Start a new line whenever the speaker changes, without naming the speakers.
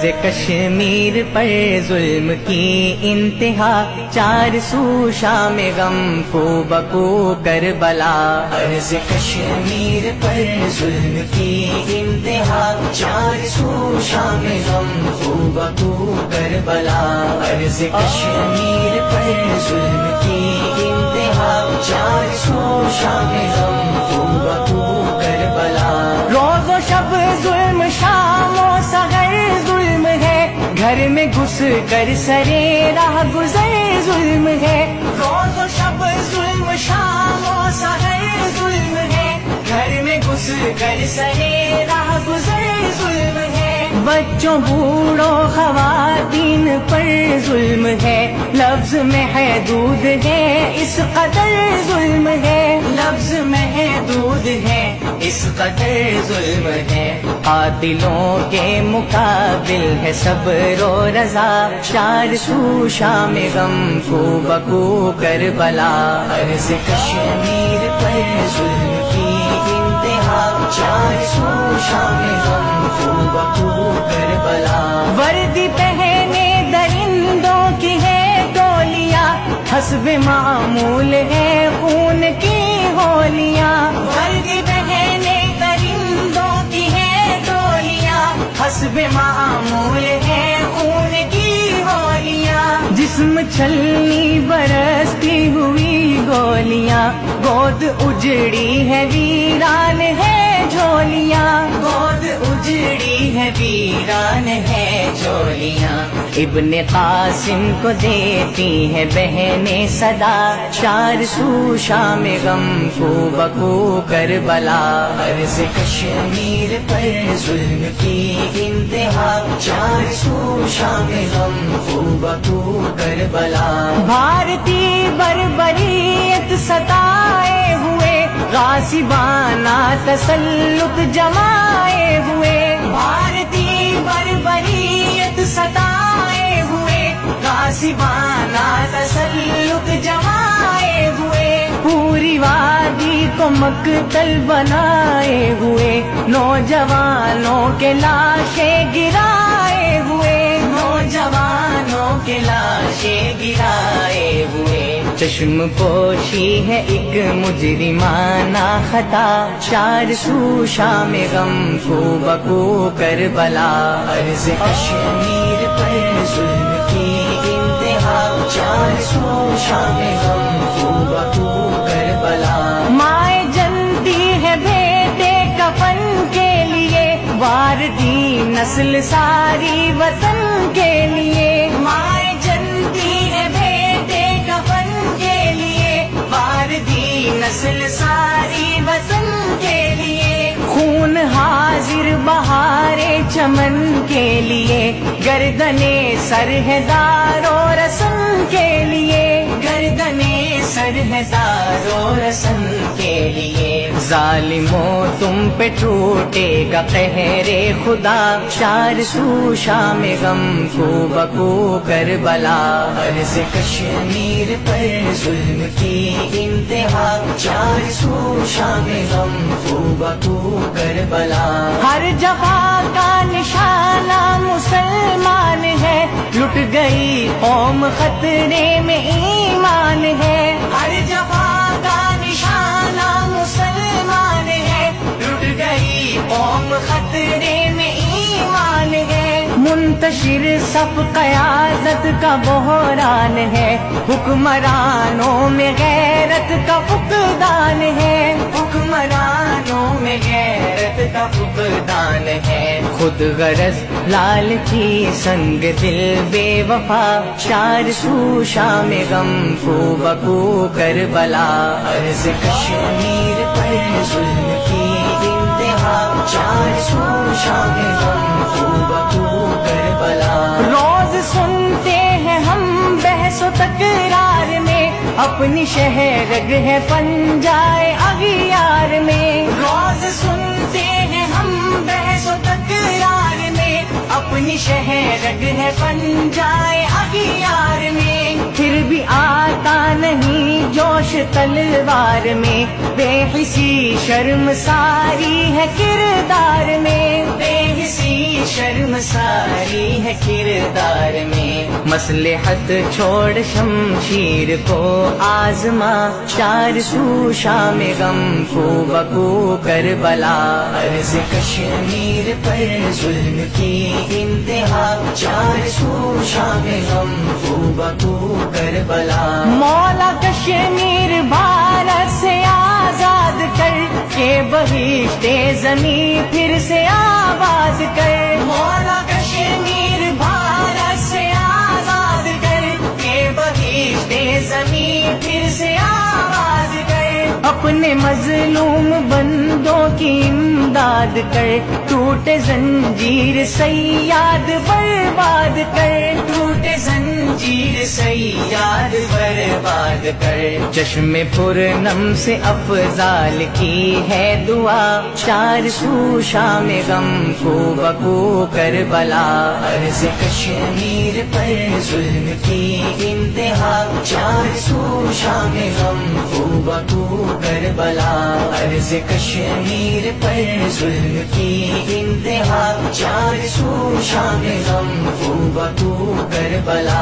عرض کشمیر پر ظلم کی انتہا، چار سو شام غم کو بکو کربلا۔ عرض کشمیر پر ظلم کی انتہا، چار سو شام غم کو بکو کربلا۔ عرض کشمیر پر ظلم کی انتہا، چار سو شام غم کو بکو کربلا۔ روز و شب ظلم، شام و سحر ظلم ہے، گھر میں گھس کر سرے راہ گزر ظلم ہے۔ روز و شب ظلم، شام و سحر ظلم ہے، گھر میں گھس کر سرے راہ گزر ظلم ہے۔ بچوں بوڑھوں خواتین پر ظلم ہے، لفظ محدود ہے اس قدر ظلم ہے، لفظ محدود ہے اس قدر ظلم ہے۔ قاتلوں کے مقابل ہے صبر و رضا، چار سو شام غم کو بکو کربلا۔ عرض کشمیر پر ظلم کی انتہا، چار سو شام غم کو بکو کربلا۔ وردی پہنے درندوں کی ہے ٹولیاں، حسب معمول ہے خون کی ہولیاں۔ وردی پہنے درندوں کی ہے ٹولیاں، حسب معمول ہے خون کی ہولیاں۔ جسم چھلنی برستی ہوئی گولیاں، گود اجڑی ہے ویران ہے جھولیاں، گود اجڑی ہے ویران ہے جھولیاں۔ ابن قاسم کو دیتی ہے بہنیں صدا، چار سو شام غم کو بکو کربلا۔ عرض کشمیر پر ظلم کی انتہا، چار سو شام غم کو بکو کربلا۔ بھارتی بربریت ستائے ہوئے، غاصبانہ تسلط جمائے ہوئے، بھارتی بربریت ستائے ہوئے، غاصبانہ تسلط جمائے ہوئے، پوری وادی کو مقتل بنائے ہوئے، نوجوانوں کے لاشیں گرائے ہوئے، نوجوانوں کے لاشیں گرائے ہوئے۔ چشم پوشی ہے ایک مجرمانہ خطا، چار سو شام غم کو بکو کربلا۔ عرض کشمیر پر ظلم کی انتہا، چار سو شام غم کو بکو کربلا۔ مائیں جنتی ہے بیٹے کفن کے لیے، واردی نسل ساری وطن کے لیے۔ مائیں جنتی ہے بیٹے کفن کے لیے، واردی نسل ساری وطن کے لیے۔ خون حاضر بہارے چمن کے لیے، گردنے سر ہے دار و رسن کے لیے، گردنے سر ہے دار و رسن کے لیے۔ ظالموں تم پہ ٹوٹے گا قہر خدا، چار سو شام غم کو بکو کربلا۔ عرض کشمیر پر ظلم کی انتہا، چار سو شام غم کو بکو کربلا۔ ہر جفا کا نشانہ مسلمان ہے، لٹ گئی قوم خطرے میں ایمان ہے۔ ہر جفا کا نشانہ مسلمان ہے، لٹ گئی قوم خطرے میں ایمان ہے۔ منتشر صف قیادت کا بحران ہے، حکمرانوں میں غیرت کا فقدان ہے، حکمرانوں میں غیرت کا فقدان ہے۔ خود غرض لالچی سنگ دل بے وفا، چار سو شام غم کو بکو کربلا۔ عرض کشمیر پر ظلم کی انتہا، چار سو شام غم کو بکو کربلا۔ روز سنتے ہیں ہم بحث و تکرار میں، اپنی شہرگ ہے پنجائے اغیار میں۔ روز سنتے ہیں ہم بحث و تکرار میں، اپنی شہرگ ہے پنجائے اغیار میں۔ پھر بھی آتا نہیں جوش تلوار میں، بے حسی شرم ساری ہے کردار میں، بے حسی شرم ساری ہے کردار میں، مصلحت چھوڑ شمشیر کو آزما، چار سو شام غم کو بکو کربلا، عرض کشمیر پر ظلم کی انتہا، چار سو شام غم کو بکو کربلا، مولا کشمیر بھارت سے آزاد کر کے بہشت زمین پھر سے آباد کر، مولا کشمیر بھارت سے آزاد کر کے بہشت زمین پھر سے آباد کر، اپنے مظلوم بندوں کی امداد کر، ٹوٹے زنجیر صیاد برباد کر، ٹوٹے زنجیر صیاد برباد کر، چشم پرنم سے افضال کی ہے دعا، چار سو شام غم کو بکو کربلا، عرض کشمیر پر ظلم کی انتہا، چار سو شام غم کو بکو کربلا، عرض کشمیر پر ظلم کی انتہا، چار سو شام غم کو بکو کربلا۔